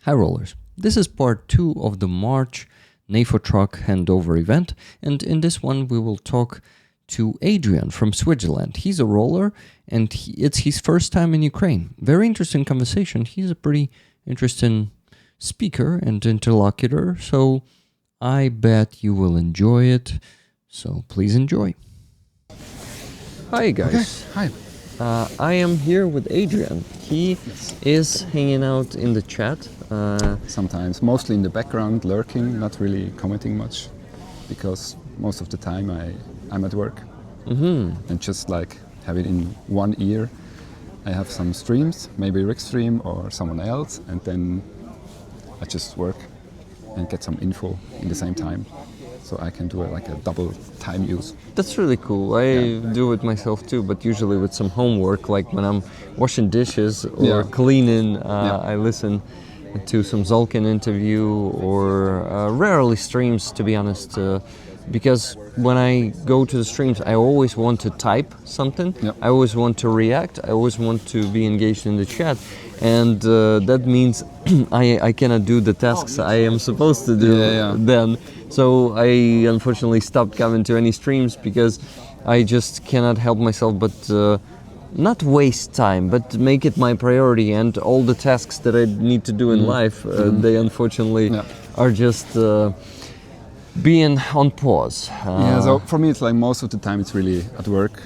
Hi Rollers, this is part 2 of the March NAFO truck handover event, and in this one we will talk to Adrian from Switzerland. He's a roller and it's his first time in Ukraine. Very interesting conversation. He's a pretty interesting speaker and interlocutor, so I bet you will enjoy it. So please enjoy. Hi guys. Okay. Hi. I am here with Adrian. He is hanging out in the chat. Sometimes, mostly in the background, lurking, not really commenting much, because most of the time I'm at work. And just like have it in one ear. I have some streams, maybe Rick stream or someone else, and then I just work and get some info in the same time. So I can do like a double time use. That's really cool. I do it myself too, but usually with some homework, like when I'm washing dishes or cleaning, I listen to some Zolkin interview or rarely streams, to be honest, because when I go to the streams, I always want to type something. I always want to react. I always want to be engaged in the chat. And that means I cannot do the tasks I am supposed to do then. So I unfortunately stopped coming to any streams because I just cannot help myself but not waste time, but make it my priority. And all the tasks that I need to do in life, they unfortunately are just being on pause. So for me it's like most of the time it's really at work,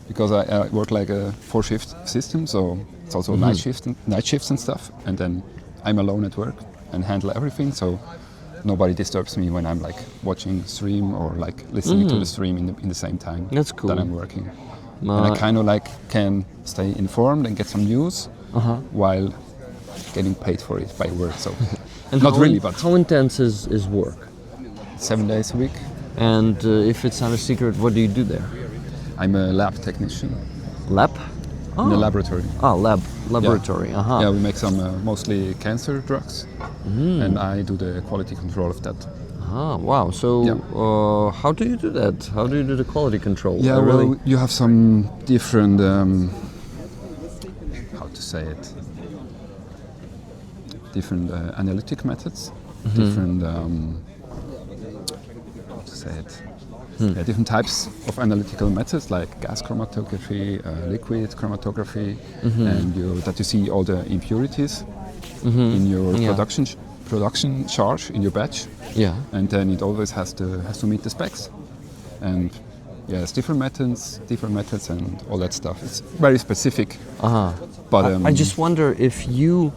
because I work like a 4-shift system, so it's also night shifts and stuff, and then I'm alone at work and handle everything, so nobody disturbs me when I'm like watching stream or like listening to the stream in the same time. That's cool. That I'm working. And I kind of like can stay informed and get some news while getting paid for it by work. So and not really, but how intense is work? 7 days a week. And if it's not a secret, what do you do there? I'm a lab technician. Lab? In the laboratory. Laboratory. Yeah, we make some mostly cancer drugs, and I do the quality control of that. Wow. So how do you do that? How do you do the quality control? Yeah, well, you have some different, how to say it, different analytic methods, different, how to say it, different types of analytical methods like gas chromatography, liquid chromatography, and that you see all the impurities in your production charge in your batch. And then it always has to meet the specs. And it's different methods and all that stuff. It's very specific. But I just wonder if you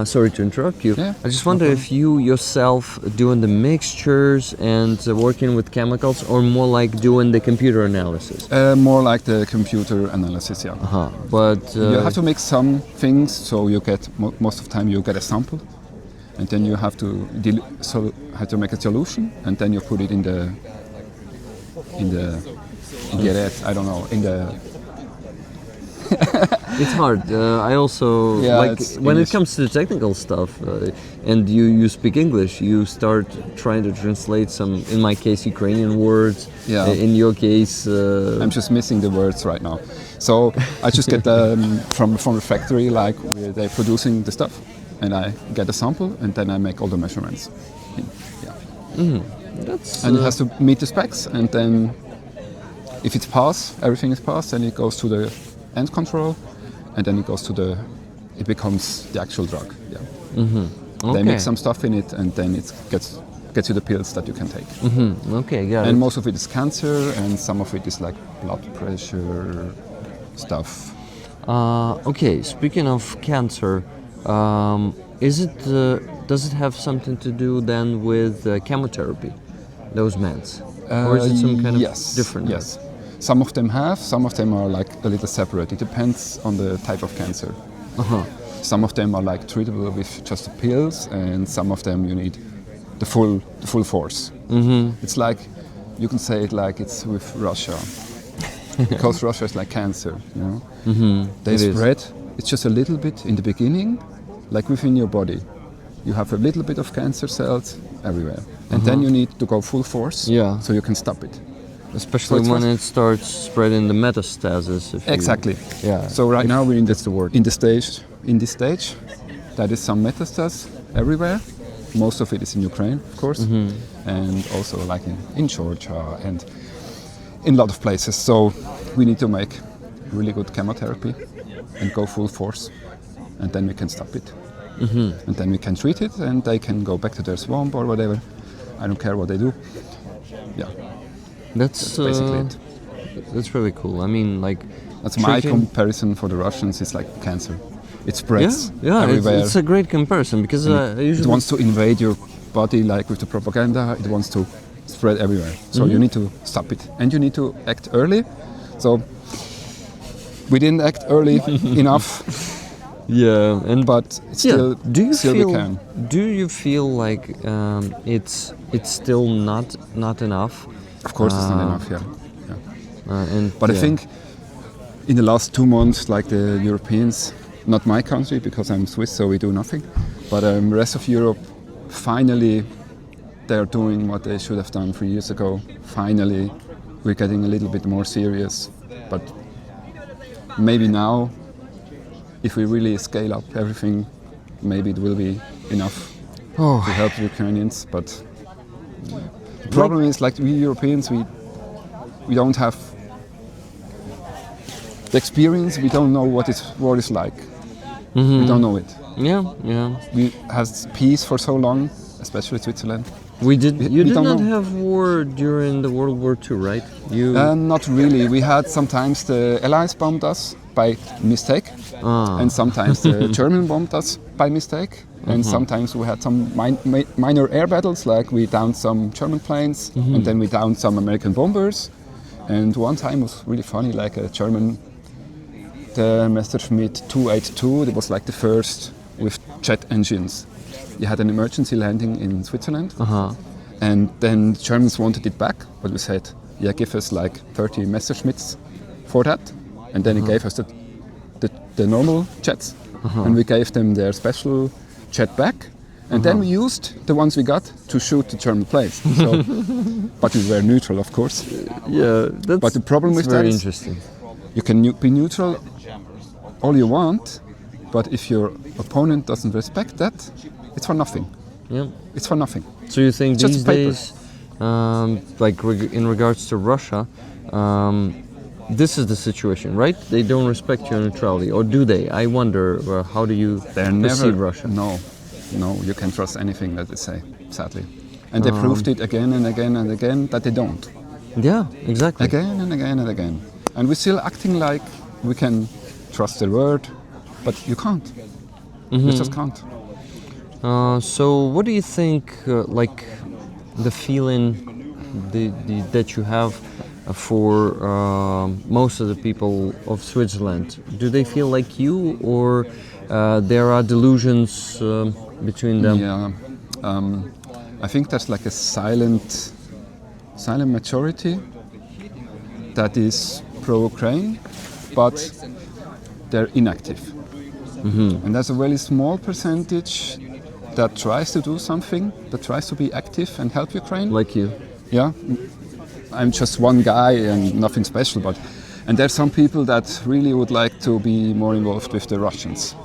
sorry to interrupt you. I just wonder if you yourself doing the mixtures and working with chemicals, or more like doing the computer analysis? More like the computer analysis, But you have to mix some things, so you get most of the time you get a sample, and then you have to make a solution, and then you put it in the I don't know, in the. It's hard. I also like when it comes to the technical stuff, and you speak English. You start trying to translate some, in my case, Ukrainian words. In your case, I'm just missing the words right now. So I just get from the factory, like where they're producing the stuff, and I get a sample, and then I make all the measurements. And it has to meet the specs, and then if it's passed, everything is passed, then it goes to the end control, and then it becomes the actual drug. They mix some stuff in it, and then it gets you the pills that you can take. And most of it is cancer, and some of it is like blood pressure stuff. Speaking of cancer, does it have something to do then with chemotherapy, those meds, or is it some kind of different? Yes. Some of them have, some of them are like a little separate. It depends on the type of cancer. Some of them are like treatable with just the pills, and some of them you need the full force. It's like, you can say it like it's with Russia, because Russia is like cancer, you know. They spread. It's just a little bit in the beginning, like within your body. You have a little bit of cancer cells everywhere, and then you need to go full force, so you can stop it. Especially when it starts spreading the metastasis. Exactly. So right now we're in this stage that is some metastasis, everywhere. Most of it is in Ukraine, of course, and also like in Georgia and in a lot of places. So we need to make really good chemotherapy and go full force, and then we can stop it. And then we can treat it, and they can go back to their swamp or whatever. I don't care what they do. Yeah, That's basically it. That's really cool. I mean, like That's my treating- comparison for the Russians. It's like cancer. It spreads yeah, everywhere. it's a great comparison because It usually wants to invade your body, like with the propaganda. It wants to spread everywhere. So you need to stop it, and you need to act early. So we didn't act early enough, yeah, and but still, do you still feel we can. do you feel like it's still not enough? Of course, it's not enough. Yeah. But I yeah. think in the last 2 months, like the Europeans, not my country because I'm Swiss, so we do nothing. But the rest of Europe, finally, they're doing what they should have done 3 years ago. Finally, we're getting a little bit more serious. But maybe now, if we really scale up everything, maybe it will be enough to help the Ukrainians. But the problem is, like we Europeans, we don't have the experience. We don't know what war is like. We don't know it. Yeah. We had peace for so long, especially Switzerland. You did don't not know. have war during the World War II, right? You Not really. We had sometimes the Allies bombed us by mistake, and sometimes the German bombed us by mistake, and sometimes we had some minor air battles, like we downed some German planes, and then we downed some American bombers. And one time was really funny, like a German, the Messerschmitt 282, it was like the first with jet engines. You had an emergency landing in Switzerland, and then the Germans wanted it back, but we said, yeah, give us like 30 Messerschmitts for that. And then he gave us the normal jets, and we gave them their special jet back. And then we used the ones we got to shoot the German planes. So, but we were neutral, of course. yeah, that's But the problem with that very is interesting. you can be neutral all you want, but if your opponent doesn't respect that, it's for nothing. Yeah. It's for nothing. So you think Just these paper. days, like in regards to Russia, this is the situation, right? They don't respect your neutrality, or do they? I wonder. How do you They're perceive never Russia? No, you can trust anything that they say, sadly. And they proved it again and again and again that they don't. Yeah, exactly. Again and again and again. And we're still acting like we can trust their word, but you can't. You just can't. So what do you think, like the feeling that you have for most of the people of Switzerland? Do they feel like you, or there are delusions between them? Yeah, I think there's like a silent majority that is pro-Ukraine, but they're inactive. And there's a very small percentage that tries to do something, that tries to be active and help Ukraine. Like you? Yeah, I'm just one guy and nothing special, and there's some people that really would like to be more involved with the Russians.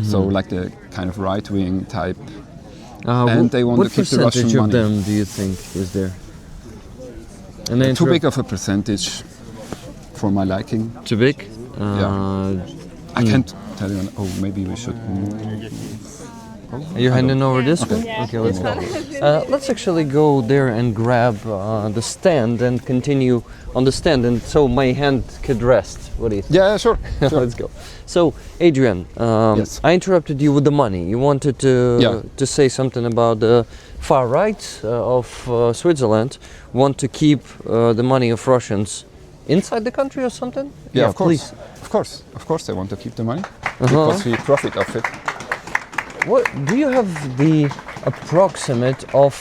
So like the kind of right-wing type, and they want to keep the Russian What percentage of money. them do you think is there? And then Too big of a percentage for my liking. Too big? I can't tell you. Oh, maybe we should. Are you handing over this one? Okay, let's go. Let's actually go there and grab the stand and continue on the stand, and so my hand could rest. What do you think? Yeah, sure. Let's go. So, Adrian, Yes. I interrupted you with the money. You wanted to say something about the far right of Switzerland want to keep the money of Russians inside the country or something? Yeah, of course. Please. Of course, they want to keep the money because we profit of it. What do you have the approximate of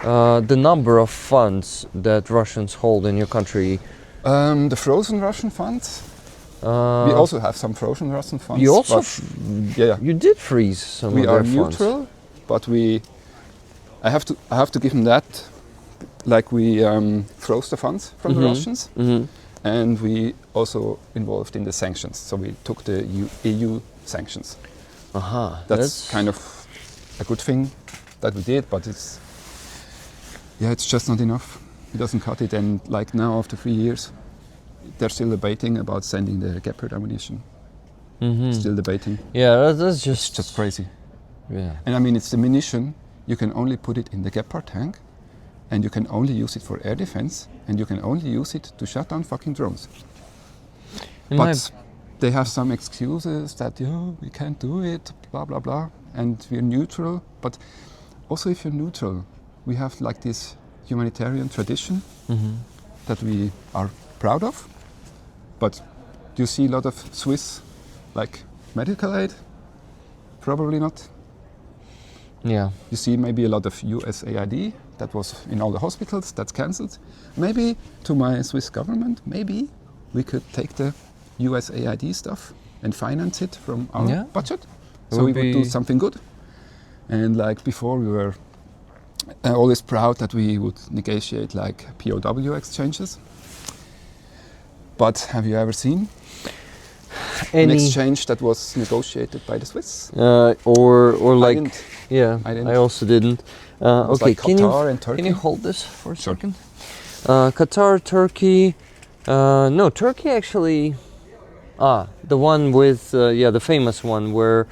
the number of funds that Russians hold in your country? The frozen Russian funds. We also have some frozen Russian funds. You also yeah. you did freeze some We of are their funds. neutral, but I have to give them that. Like we froze the funds from the Russians, and we also involved in the sanctions. So we took the EU sanctions. Aha, That's kind of a good thing that we did, but it's just not enough. It doesn't cut it, and like now after 3 years, they're still debating about sending the Gepard ammunition. Still debating. Yeah, that's Just crazy. Yeah. And I mean, it's the munition. You can only put it in the Gepard tank, and you can only use it for air defense, and you can only use it to shut down fucking drones. But they have some excuses that we can't do it, blah blah blah, and we're neutral. But also, if you're neutral, we have like this humanitarian tradition that we are proud of. But do you see a lot of Swiss, like medical aid? Probably not. Yeah. You see maybe a lot of USAID that was in all the hospitals, that's cancelled. Maybe to my Swiss government, maybe we could take the USAID stuff and finance it from our budget. So we would do something good. And like before, we were always proud that we would negotiate like POW exchanges. But have you ever seen an exchange that was negotiated by the Swiss? Or like, I didn't. I also didn't. Okay, like Qatar and Turkey. Can you hold this for a Sure. second? Qatar, Turkey. No, Turkey actually. The one with the famous one where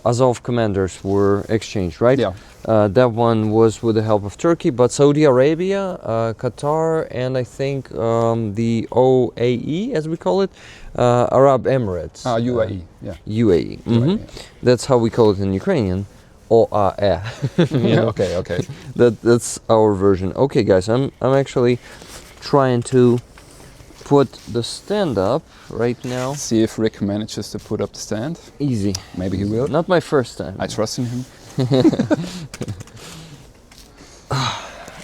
Azov commanders were exchanged, right? Yeah. That one was with the help of Turkey, but Saudi Arabia, Qatar, and I think the OAE, as we call it, Arab Emirates. UAE, UAE. UAE, That's how we call it in Ukrainian. OAE. Okay. That's our version. Okay, guys, I'm actually trying to put the stand up right now. See if Rick manages to put up the stand. Easy. Maybe he will. Not my first time. I trust in him.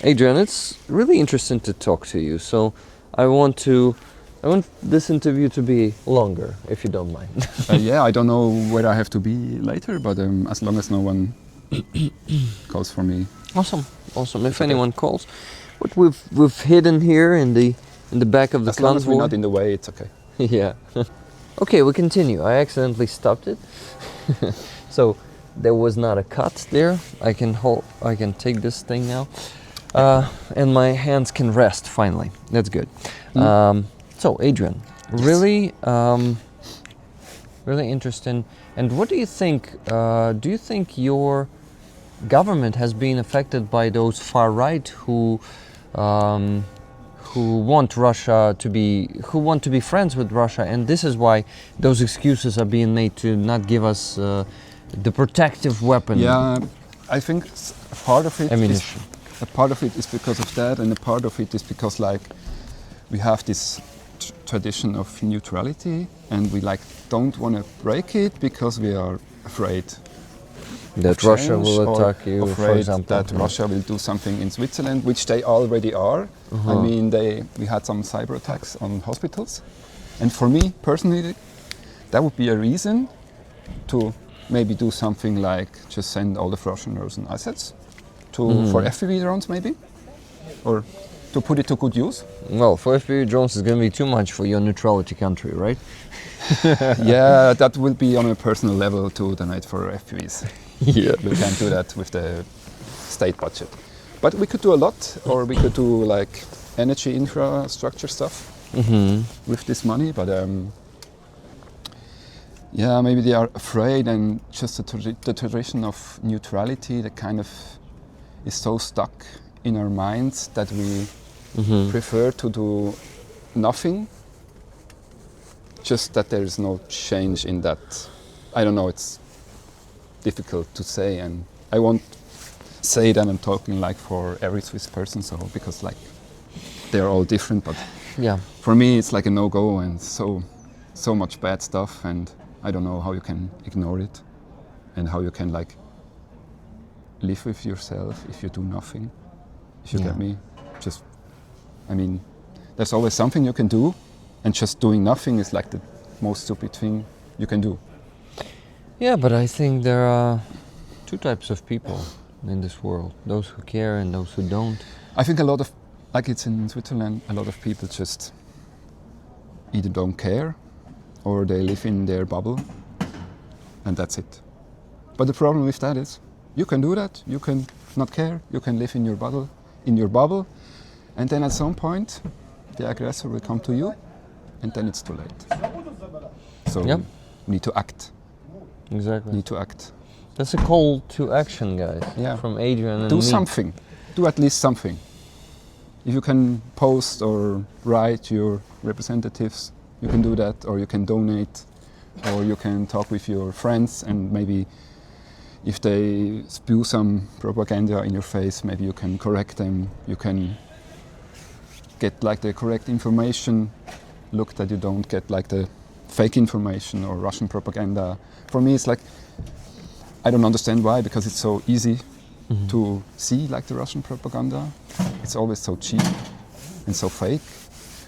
Adrian, it's really interesting to talk to you. So I want this interview to be longer, if you don't mind. I don't know where I have to be later, but as long as no one calls for me. Awesome. If anyone calls, what we've hidden here in the back of the As long as we're convoy. not in the way, it's okay. Yeah. Okay, we continue. I accidentally stopped it. So there was not a cut there. I can take this thing now. And my hands can rest finally. That's good. So Adrian, Yes. really interesting. And what do you think? Do you think your government has been affected by those far right who want Russia who want to be friends with Russia, and this is why those excuses are being made to not give us the protective weapon? Yeah, I think a part of it Ammunition. A part of it is because of that, and a part of it is because like we have this tradition of neutrality, and we like don't want to break it because we are afraid That Russia will attack you, for afraid example. that Russia will do something in Switzerland, which they already are. I mean, we had some cyber attacks on hospitals, and for me personally, that would be a reason to maybe do something like just send all the Russian assets for FPV drones, maybe, or to put it to good use. Well, for FPV drones, it's going to be too much for your neutrality country, right? Yeah, that will be on a personal level to donate for FPVs. Yeah. We can't do that with the state budget. But we could do a lot, or we could do like energy infrastructure stuff with this money. But maybe they are afraid, and just the tradition of neutrality that kind of is so stuck in our minds that we prefer to do nothing. Just that there is no change in that. I don't know, it's difficult to say, and I won't say that I'm talking like for every Swiss person, so because like they're all different, but Yeah. for me it's like a no-go, and so much bad stuff, and I don't know how you can ignore it and how you can like live with yourself if you do nothing. If you get me, just, I mean, there's always something you can do, and just doing nothing is like the most stupid thing you can do. Yeah, but I think there are two types of people in this world: those who care and those who don't. I think a lot of, like it's in Switzerland, a lot of people just either don't care or they live in their bubble, and that's it. But the problem with that is You can do that. You can not care. You can live in your bubble, and then at some point, the aggressor will come to you, and then it's too late. So Yep. we need to act. Exactly. Need to act. That's a call to action, guys. Yeah. From Adrian and Do me. something. Do at least something. If you can post or write your representatives, you can do that, or you can donate, or you can talk with your friends, and maybe if they spew some propaganda in your face, maybe you can correct them. You can get like the correct information. Look that you don't get like the fake information or Russian propaganda. For me, it's like I don't understand why, because it's so easy to see like the Russian propaganda. It's always so cheap and so fake,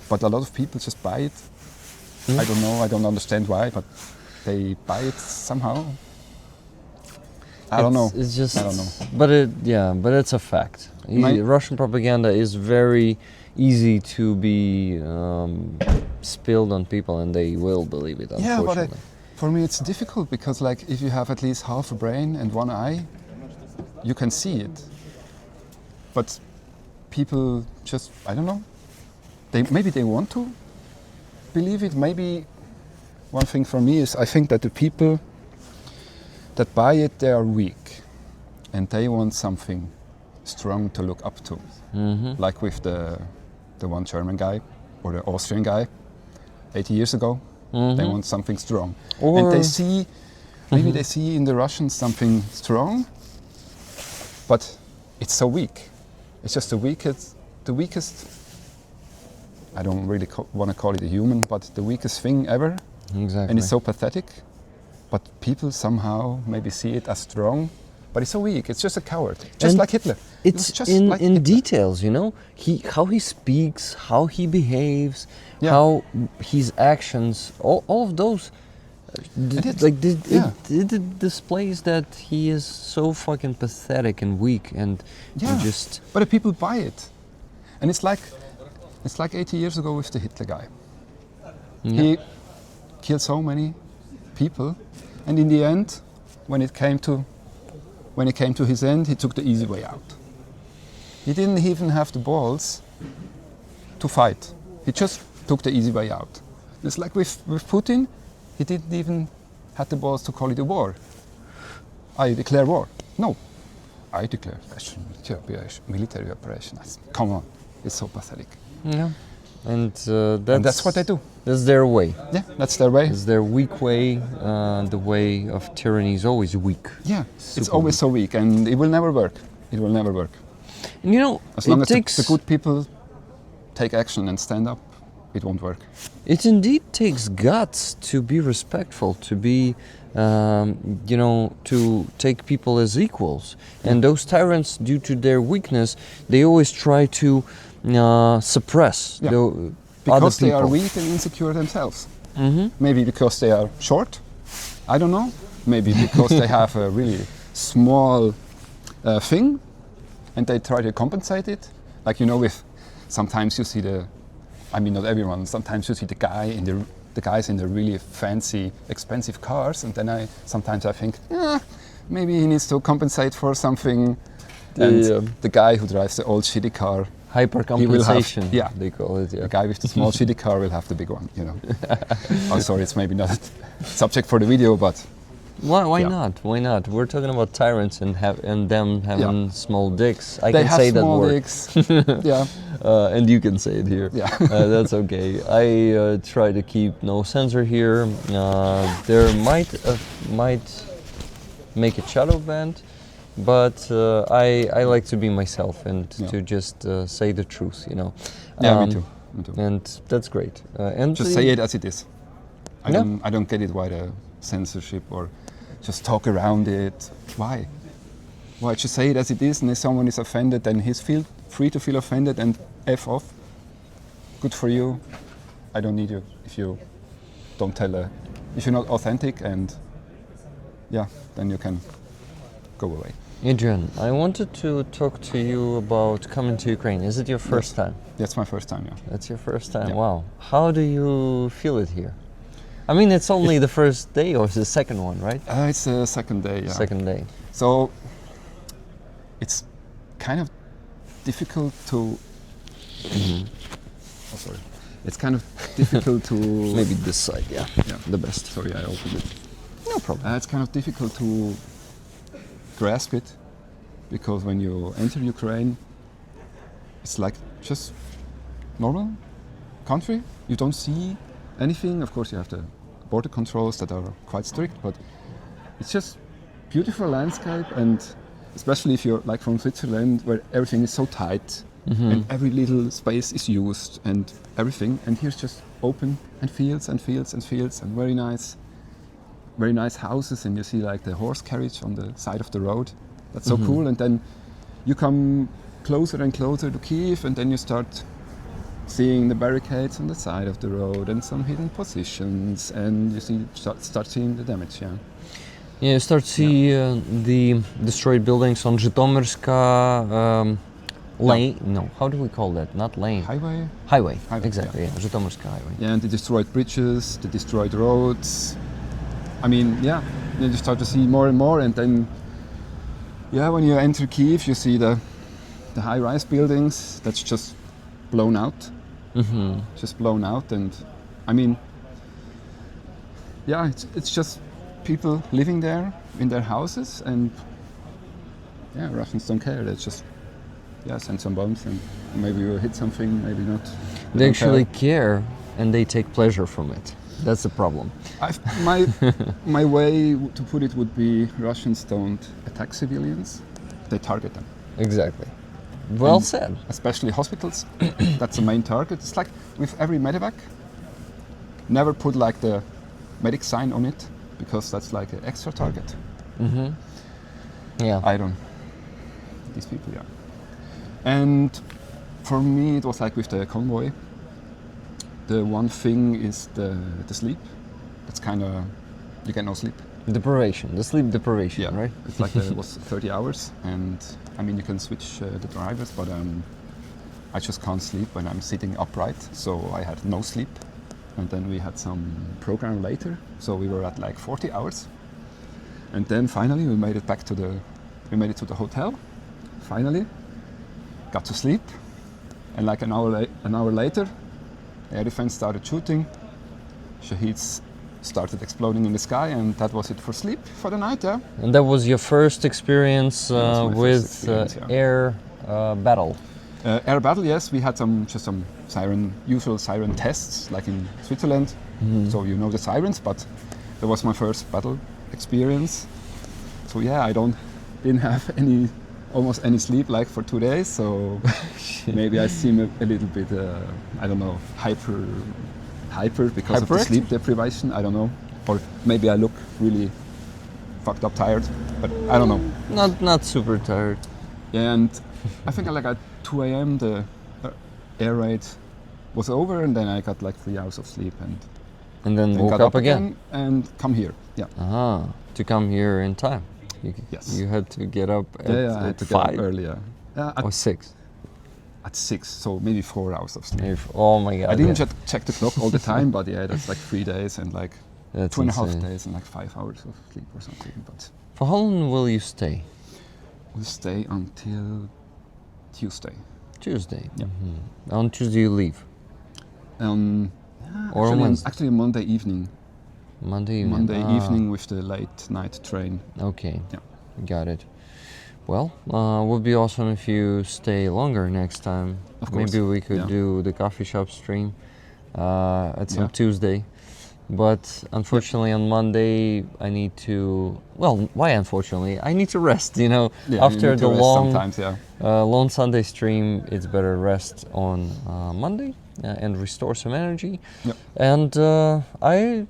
but a lot of people just buy it. I don't know, I don't understand why, but they buy it somehow. I don't know. It's just, I don't know. But it's a fact. Russian propaganda is very easy to be spilled on people, and they will believe it. Yeah, Unfortunately. but for me it's difficult, because like if you have at least half a brain and one eye, you can see it. But people just, I don't know. Maybe they want to believe it. Maybe one thing for me is I think that the people that buy it, they are weak, and they want something strong to look up to. Like with the one German guy or the Austrian guy 80 years ago. They want something strong. And they see, maybe they see in the Russians something strong, but it's so weak. It's just the weakest, I don't really want to call it a human, but the weakest thing ever. Exactly. And it's so pathetic. But people somehow maybe see it as strong, but it's so weak. It's just a coward, just And like Hitler. It's just in like Hitler. details, you know, how he speaks, how he behaves, Yeah. how his actions, all of those, it displays that he is so fucking pathetic and weak, and Yeah, just but the people buy it, and it's like 80 years ago with the Hitler guy. He killed so many people, and in the end, when it came to his end, he took the easy way out. He didn't even have the balls to fight. He just took the easy way out. It's like with Putin, he didn't even have the balls to call it a war. I declare war. No, I declare military operation. Come on, it's so pathetic. yeah, and that's what they do. That's their way. Yeah, that's their way. It's their weak way. The way of tyranny is always weak. Yeah, it's Super always so weak, and it will never work. It will never work. And you know, As long it as takes the good people take action and stand up, it won't work. It indeed takes guts to be respectful, to be, to take people as equals. And those tyrants, due to their weakness, they always try to suppress Yeah. the other Because they people. are weak and insecure themselves. Maybe because they are short, I don't know. Maybe because they have a really small thing, and they try to compensate it. Like, with, sometimes you see not everyone, sometimes you see the guys in the really fancy, expensive cars, and then sometimes I think, maybe he needs to compensate for something. And the guy who drives the old shitty car, Hypercompensation, yeah. they call it. Yeah. the guy with the small shitty car will have the big one, Oh, sorry, it's maybe not subject for the video, but Why Yeah. not? Why not? We're talking about tyrants and them having small dicks. I they can have say that small word. dicks. Yeah, And you can say it here. Yeah. That's okay. I try to keep no censor here. There might make it shadow banned, but I like to be myself and Yeah. to just say the truth, Yeah, me too. And that's great. And Just say it as it is. Yeah. I don't get it why the censorship or just talk around it. Why? Why just say it as it is, and if someone is offended, then he's free to feel offended and F off. Good for you. I don't need you if you don't if you're not authentic, and then you can go away. Adrian, I wanted to talk to you about coming to Ukraine. Is it your first time? That's my first time, yeah. That's your first time. Yeah. Wow. How do you feel it here? I mean, it's only the first day, or it's the second one, right? It's the second day, yeah. Second day. So it's kind of difficult to. Oh, sorry. It's kind of difficult to. Maybe this side, yeah. The best. Sorry, I opened it. No problem. It's kind of difficult to grasp it, because when you enter Ukraine, it's like just normal country. You don't see anything. Of course, you have the border controls that are quite strict, but it's just beautiful landscape, and especially if you're like from Switzerland, where everything is so tight and every little space is used and everything. And here's just open and fields and fields and fields and very nice houses, and you see like the horse carriage on the side of the road. That's so cool. And then you come closer and closer to Kiev, and then you start seeing the barricades on the side of the road and some hidden positions, and you start seeing the damage. Yeah, you start to see the destroyed buildings on Zhytomyrska lane. No, how do we call that? Not lane. Highway. Exactly. Yeah. Zhytomyrska highway. Yeah, and the destroyed bridges, the destroyed roads. I mean, yeah, you start to see more and more, and then, yeah, when you enter Kiev, you see the high-rise buildings that's just blown out. Just blown out, and I mean, yeah, it's just people living there in their houses, and yeah, Russians don't care. They just send some bombs, and maybe you hit something, maybe not. They actually care, and they take pleasure from it. That's the problem. My way to put it would be, Russians don't attack civilians; they target them. Exactly. Well said. Especially hospitals. That's the main target. It's like with every medevac. Never put like the medic sign on it, because that's like an extra target. Yeah. These people, yeah. And for me, it was like with the convoy. The one thing is the sleep. It's kind of, you get no sleep. Deprivation, the sleep deprivation, Yeah, right? it's like it was 30 hours, and I mean, you can switch the drivers, but I just can't sleep when I'm sitting upright, so I had no sleep. And then we had some program later, so we were at like 40 hours. And then finally we made it to the hotel, finally, got to sleep, and like an hour later, air defense started shooting, Shaheeds started exploding in the sky, and that was it for sleep for the night. Yeah. And that was your first experience with air battle. Air battle, yes. We had some usual siren tests, like in Switzerland. So you know the sirens, but that was my first battle experience. So yeah, I didn't have almost any sleep like for 2 days. So maybe I seem a little bit, I don't know, hyper because of the sleep deprivation. I don't know, or maybe I look really fucked up tired, but I don't know. Not super tired. Yeah, and I think like at 2 a.m. the air raid was over, and then I got like 3 hours of sleep, and then woke up again and come here. Yeah. To come here in time. Yes. You had to get up at, I had to 5 get up earlier. Or 6. At 6, so maybe 4 hours of sleep. Oh my god! I didn't check the clock all the time, but yeah, that's like 3 days and like that's 2.5 days and like 5 hours of sleep or something. But for how long will you stay? We'll stay until Tuesday. Tuesday. Yeah. On Tuesday you leave. Or actually Monday evening. Monday evening. Monday evening with the late night train. Okay. Yeah. Got it. Well, would be awesome if you stay longer next time. Of course. Maybe we could do the coffee shop stream at some Tuesday. But unfortunately on Monday I need to, well, why unfortunately? I need to rest, you know. Yeah, after the long Sunday stream, it's better rest on Monday and restore some energy. Yep. And I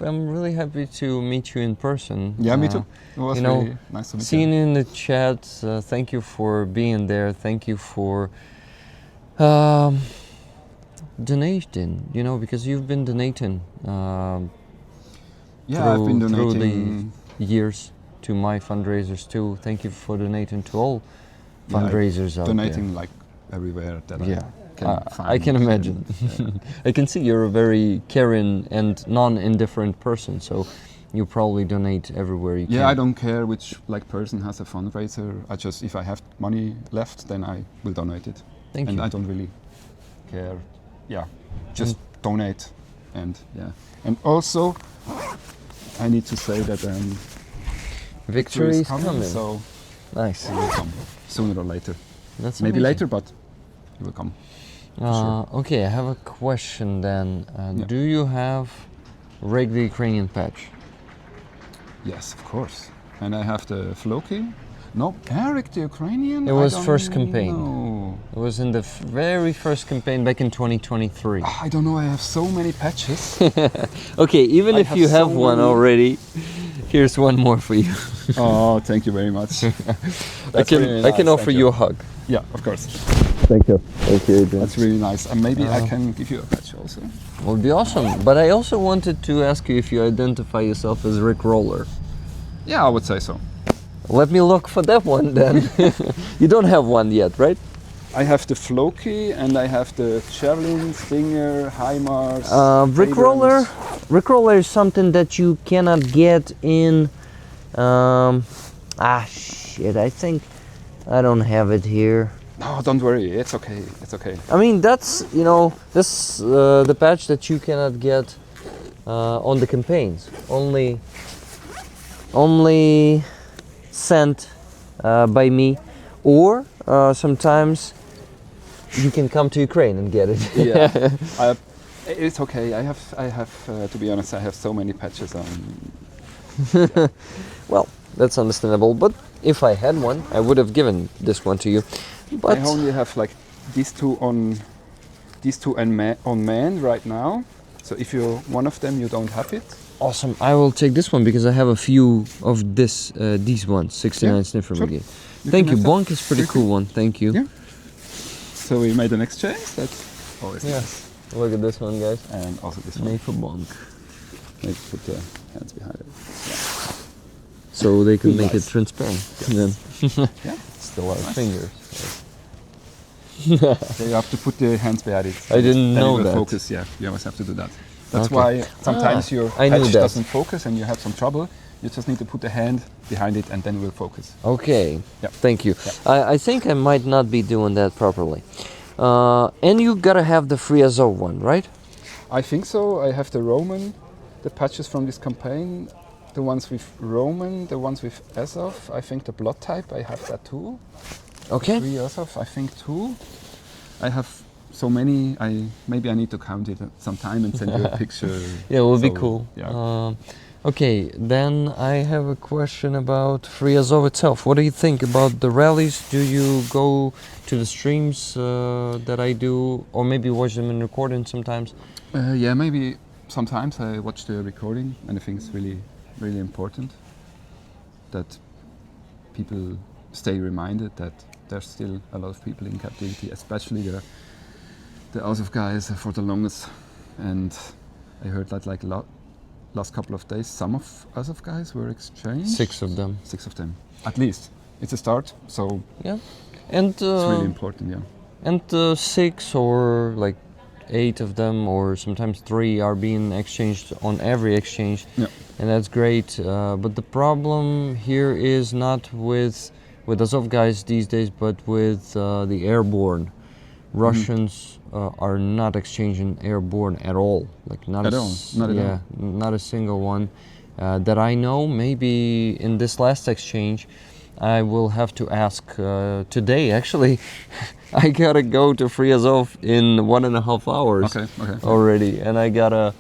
am really happy to meet you in person. Yeah, me too. It was really nice to meet you. Seeing you in the chat, thank you for being there. Thank you for donating, you know, because you've been donating I've been donating through the years to my fundraisers too. Thank you for donating to all fundraisers out there. Donating like everywhere that I can find. I can imagine. I can see you're a very caring and non-indifferent person, so you probably donate everywhere you can. Yeah, I don't care which person has a fundraiser. I just, if I have money left, then I will donate it. Thank you. I don't really care. Yeah, just donate, and and also I need to say that victory is coming. So nice. it will come sooner or later. That's maybe amazing. later, but it will come. Sure. Okay, I have a question then. Do you have regular Ukrainian patch? Yes, of course. And I have the Floki. No, Eric, the Ukrainian. It was first campaign. No. It was in the very first campaign back in 2023. I don't know. I have so many patches. Okay, even if you have so one many. already, here's one more for you. Oh, thank you very much. I can offer you a hug. Yeah, of course. Thank you. Thank you, Adrian. That's really nice. And maybe I can give you a patch also. Would be awesome. But I also wanted to ask you if you identify yourself as Rick Roller. Yeah, I would say so. Let me look for that one then. You don't have one yet, right? I have the Floki and I have the Javelin, Stinger, HIMARS. Rick Roller is something that you cannot get in. Shit! I think I don't have it here. No, don't worry. It's okay. It's okay. I mean, that's this the patch that you cannot get on the campaigns. Only sent by me, or sometimes you can come to Ukraine and get it. Yeah, it's okay. I have to be honest. I have so many patches on. Well, that's understandable. But if I had one, I would have given this one to you. But I only have these two on man right now. So if you're one of them, you don't have it. Awesome. I will take this one because I have a few of these ones. 69 sniffer sure. brigade. Thank you. Bonk is pretty cool one. Thank you. Yeah. So we made an exchange. That's always nice. Look at this one, guys. And also this one. Made for Bonk. Maybe put the hands behind it. Yeah. So they could make Nice. it transparent. Yes. Then Yeah. still our fingers. So you have to put the hands behind it. I didn't then know it will that. Focus. Yeah, you always have to do that. That's Okay. why sometimes your I knew patch that. doesn't focus and you have some trouble. You just need to put the hand behind it and then it will focus. Okay. Yeah. Thank you. I think I might not be doing that properly. And you gotta have the free Azov one, right? I think so. I have the Roman, the patches from this campaign, the ones with Roman, the ones with Azov. I think the blood type, I have that too. Okay. Free Azov, I think too. I have so many. Maybe I need to count it sometime and send you a picture. Yeah, it would be So, cool. Yeah. Okay, then I have a question about Free Azov itself. What do you think about the rallies? Do you go to the streams that I do, or maybe watch them in recording sometimes? Yeah, maybe sometimes I watch the recording, and I think it's really, really important that people stay reminded that there's still a lot of people in captivity, especially the Azov guys for the longest. And I heard that last couple of days, some of Azov guys were exchanged. 6 of them. 6 of them, at least. It's a start, so Yeah, and it's really important. Yeah. and 6 or 8 of them, or sometimes 3, are being exchanged on every exchange, Yeah. and that's great. But the problem here is not with Azov guys these days, but with the airborne. Russians are not exchanging airborne at all. Not At all? Not at all? Not a single one that I know. Maybe in this last exchange, I will have to ask today. Actually, I gotta go to Free Azov in 1.5 hours Okay. already, and I gotta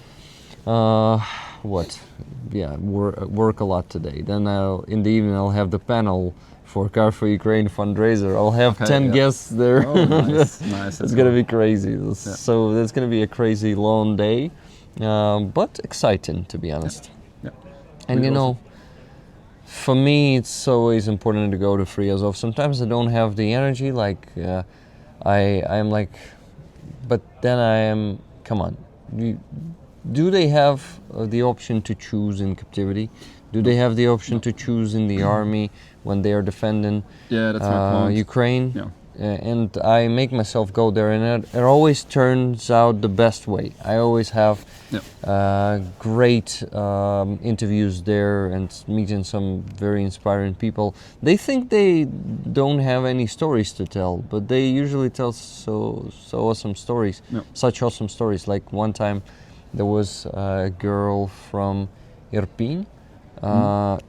work a lot today. Then in the evening I'll have the panel for Car for Ukraine fundraiser. I'll have 10 guests there. Oh, nice. Nice. It's gonna be crazy. So that's gonna be a crazy long day, but exciting, to be honest. Yeah. And for me, it's always important to go to Free Azov. Sometimes I don't have the energy. I'm like, but then I am. Come on, do they have the option to choose in captivity? Do they have the option to choose in the army when they are defending Yeah, that's my point. Ukraine? Yeah. and I make myself go there, and it always turns out the best way. I always have great interviews there and meeting some very inspiring people. They think they don't have any stories to tell, but they usually tell so awesome stories, such awesome stories. Like one time there was a girl from Irpin.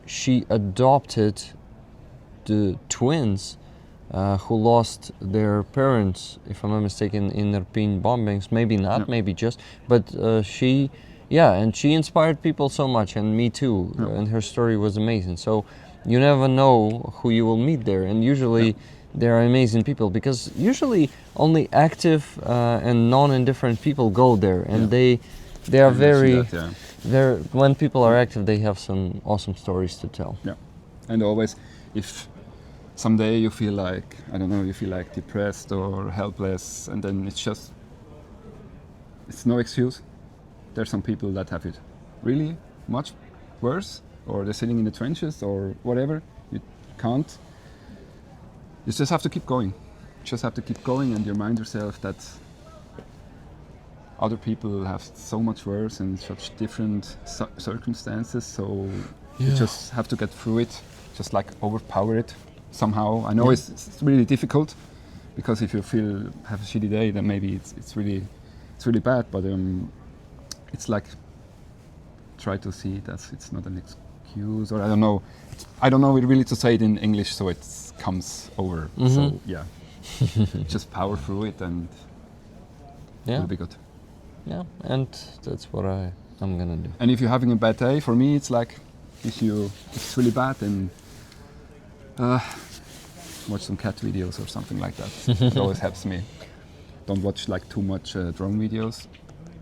She adopted the twins who lost their parents, if I'm not mistaken, in Irpin bombings. Maybe not, maybe just. But she inspired people so much, and me too. And her story was amazing. So you never know who you will meet there, and usually they are amazing people, because usually only active and non-indifferent people go there, and they are very. When people are active, they have some awesome stories to tell. Yeah, and always, if someday you feel like, I don't know, you feel like depressed or helpless, and then it's no excuse. There's some people that have it really much worse, or they're sitting in the trenches or whatever. You can't. You just have to keep going. Just have to keep going and remind yourself that other people have so much worse and such different circumstances, so you just have to get through it, just like overpower it somehow. I know it's really difficult, because if you have a shitty day, then maybe it's really bad, but it's like, try to see that it's not an excuse, or I don't know really to say it in English so it comes over. So just power through it, and it'll be good. Yeah, and that's what I'm gonna do. And if you're having a bad day, for me it's like, if it's really bad, then watch some cat videos or something like that. It always helps me. Don't watch like too much drone videos.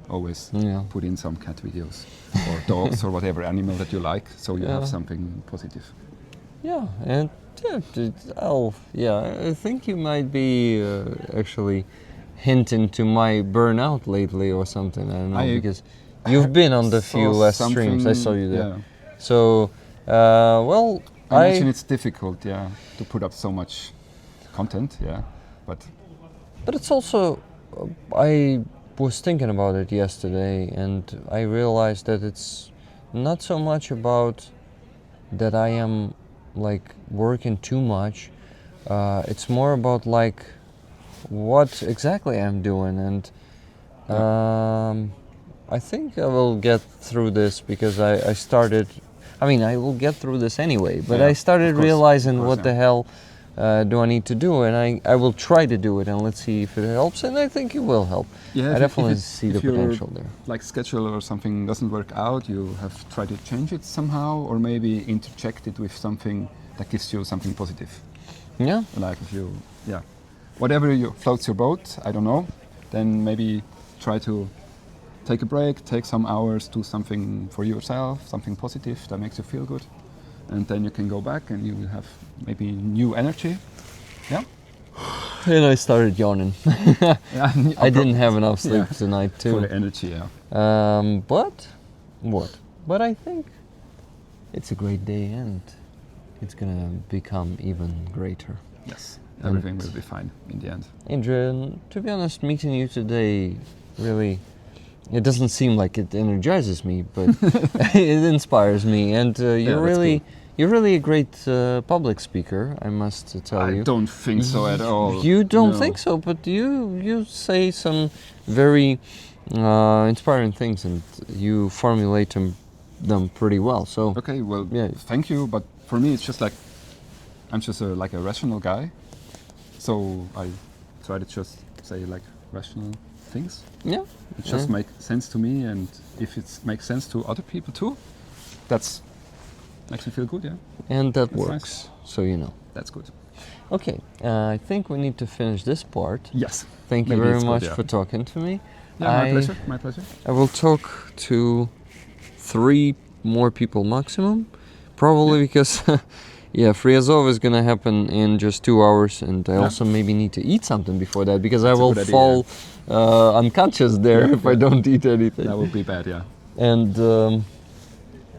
Always put in some cat videos or dogs or whatever animal that you like, so you have something positive. Yeah, and I think you might be actually hinting to my burnout lately or something. I don't know, because you've been on the few last streams. I saw you there. So, well, I imagine it's difficult, to put up so much content, but it's also, I was thinking about it yesterday, and I realized that it's not so much about that I am like working too much. It's more about like what exactly I'm doing, and I think I will get through this, because I started. I mean, I will get through this anyway, but I started realizing what the hell do I need to do, and I will try to do it, and let's see if it helps, and I think it will help. Yeah, I definitely see the potential there. Like schedule or something doesn't work out, you have tried to change it somehow, or maybe interject it with something that gives you something positive. Yeah. Like if you, whatever floats your boat, I don't know, then maybe try to take a break, take some hours, do something for yourself, something positive that makes you feel good. And then you can go back and you will have maybe new energy. Yeah. And I started yawning. I didn't have enough sleep tonight too. For the energy, But I think it's a great day, and it's gonna become even greater. Yes. Everything will be fine in the end. Adrian, to be honest, meeting you today really, it doesn't seem like it energizes me, but it inspires me, and you're really a great public speaker, I must tell you. I don't think so at all. You don't think so, but you say some very inspiring things, and you formulate them pretty well. So okay, well, thank you, but for me it's just like, I'm just like a rational guy, so I try to just say like rational things. Yeah. It just makes sense to me, and if it makes sense to other people too, that's makes me feel good, And that that's works, nice. So you know. That's good. Okay, I think we need to finish this part. Yes. Thank you very much for talking to me. Yeah, my pleasure. I will talk to 3 more people maximum, probably because Friazov is gonna happen in just 2 hours, and I also maybe need to eat something before that, because I will fall unconscious there if I don't eat anything. That would be bad, And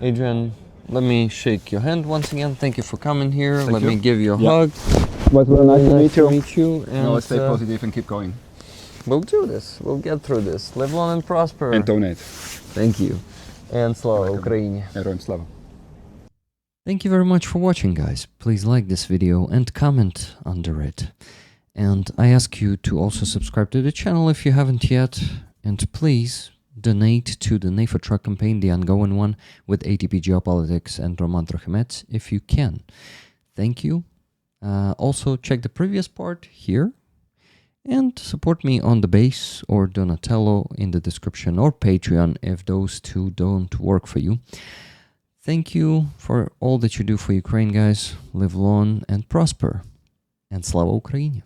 Adrian, let me shake your hand once again. Thank you for coming here. Let me give you a hug. But nice to meet you. Meet you. And No, stay positive and keep going. we'll do this. We'll get through this. Live long and prosper. And donate. Thank you. And Slava Ukraini. Героям слава. Thank you very much for watching, guys. Please like this video and comment under it. And I ask you to also subscribe to the channel if you haven't yet. And please donate to the NATO truck campaign, the ongoing one with ATP Geopolitics and Roman Trochimets, if you can. Thank you. Also, check the previous part here. And support me on the base or Donatello in the description, or Patreon if those two don't work for you. Thank you for all that you do for Ukraine, guys. Live long and prosper. And Slava Ukraini!